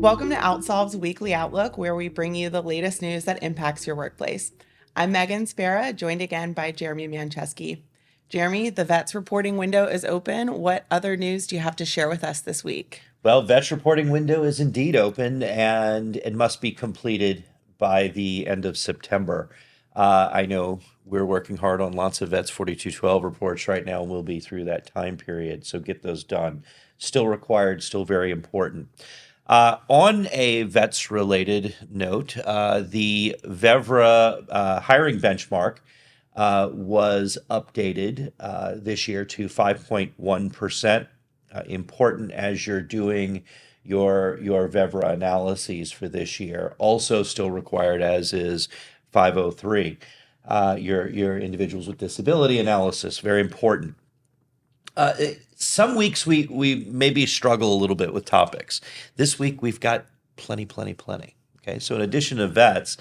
Welcome to OutSolve's weekly outlook, where we bring you the latest news that impacts your workplace. I'm Meghan Spera, joined again by Jeremy Mancheski. Jeremy, the VETS reporting window is open. What other news do you have to share with us this week? Well, VEVRAA reporting window is indeed open and it must be completed by the end of September. I know we're working hard on lots of VETS 4212 reports right now, and we'll be through that time period. So get those done. Still required, still very important. On a VETS related note, the VEVRAA hiring benchmark was updated this year to 5.1%. Important as you're doing your VEVRAA analyses for this year. Also still required, as is 503, your individuals with disability analysis. Very important. Some weeks we maybe struggle a little bit with topics. This week we've got plenty. Okay, so in addition to vets,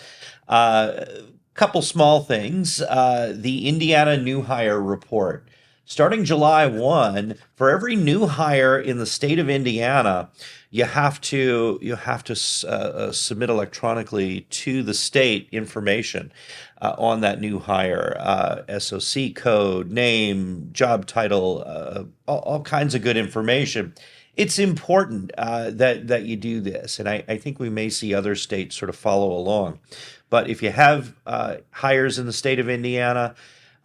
couple small things. The Indiana new hire report. Starting July 1, for every new hire in the state of Indiana, you have to submit electronically to the state information on that new hire, SOC code, name, job title, all kinds of good information. It's important that you do this, and I think we may see other states sort of follow along. But if you have hires in the state of Indiana,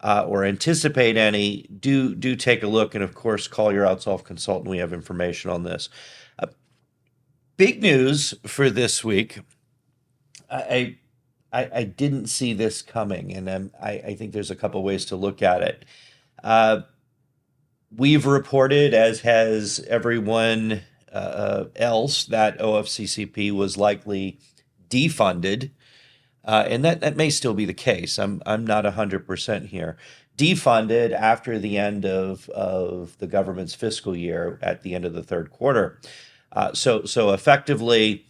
or anticipate any, do take a look, and of course call your OutSolve consultant. We have information on this. Big news for this week. I didn't see this coming, and I think there's a couple ways to look at it. We've reported, as has everyone else, that OFCCP was likely defunded. And that may still be the case. I'm not 100% here. Defunded after the end of the government's fiscal year at the end of the third quarter. So effectively,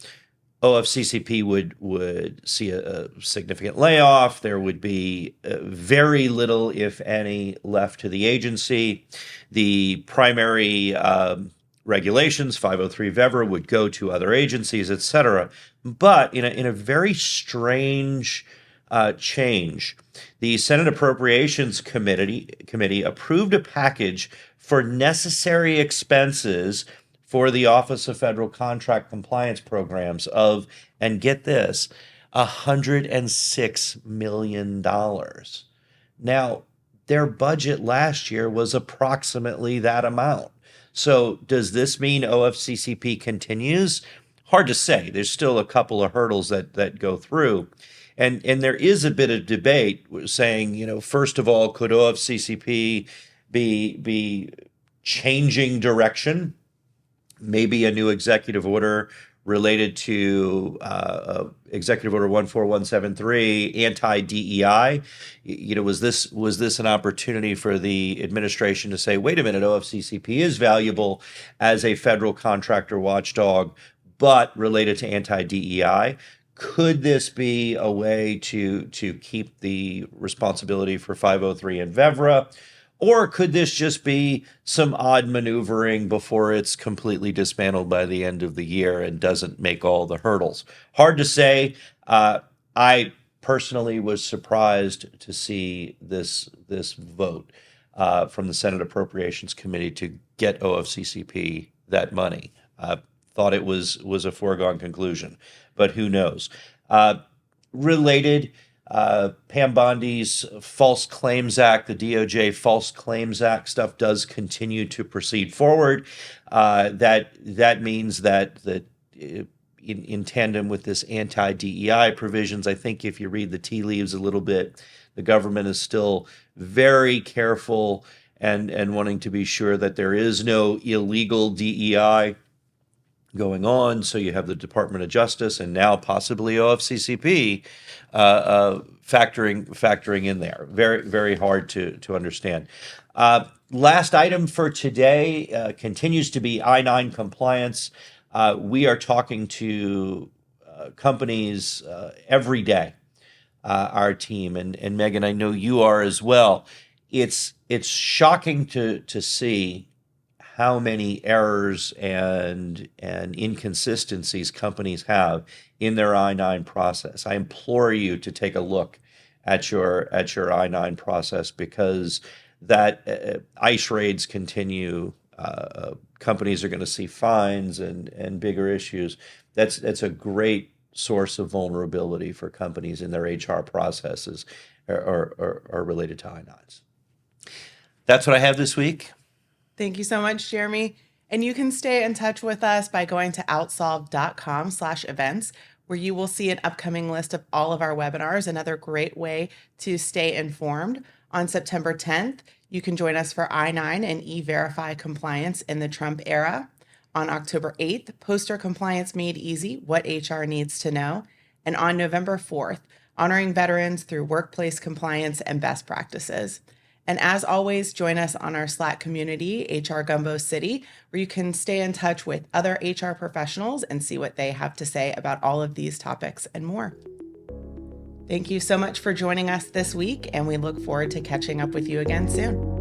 OFCCP would see a significant layoff. There would be very little, if any, left to the agency. The primary regulations, 503 VEVRAA, would go to other agencies, et cetera. But in a very strange change, the Senate Appropriations Committee approved a package for necessary expenses for the Office of Federal Contract Compliance programs of, and get this, $106 million. Now, their budget last year was approximately that amount. So does this mean OFCCP continues? Hard to say. There's still a couple of hurdles that go through. And there is a bit of debate saying, first of all, could OFCCP be changing direction? Maybe a new executive order related to Executive Order 14173, anti-DEI. Was this an opportunity for the administration to say, wait a minute, OFCCP is valuable as a federal contractor watchdog, but related to anti-DEI? Could this be a way to keep the responsibility for 503 and VEVRAA? Or could this just be some odd maneuvering before it's completely dismantled by the end of the year and doesn't make all the hurdles? Hard to say. I personally was surprised to see this vote from the Senate Appropriations Committee to get OFCCP that money. Thought it was a foregone conclusion, but who knows? Related. Pam Bondi's False Claims Act, the DOJ False Claims Act stuff does continue to proceed forward. That means that in tandem with this anti-DEI provisions, I think if you read the tea leaves a little bit, the government is still very careful and wanting to be sure that there is no illegal DEI going on. So you have the Department of Justice and now possibly OFCCP factoring in there. Very, very hard to understand. Last item for today continues to be I-9 compliance. We are talking to companies every day, our team, and Meghan, I know you are as well. It's shocking to see how many errors and inconsistencies companies have in their I-9 process. I implore you to take a look at your I-9 process, because that ICE raids continue. Companies are going to see fines and bigger issues. That's a great source of vulnerability for companies in their HR processes are related to I-9s. That's what I have this week. Thank you so much, Jeremy. And you can stay in touch with us by going to outsolve.com/events, where you will see an upcoming list of all of our webinars. Another great way to stay informed. On September 10th, you can join us for I-9 and VEVRAA compliance in the Trump era. On October 8th, Poster Compliance Made Easy, What HR Needs to Know. And on November 4th, Honoring Veterans Through Workplace Compliance and Best Practices. And as always, join us on our Slack community, HR Gumbo City, where you can stay in touch with other HR professionals and see what they have to say about all of these topics and more. Thank you so much for joining us this week, and we look forward to catching up with you again soon.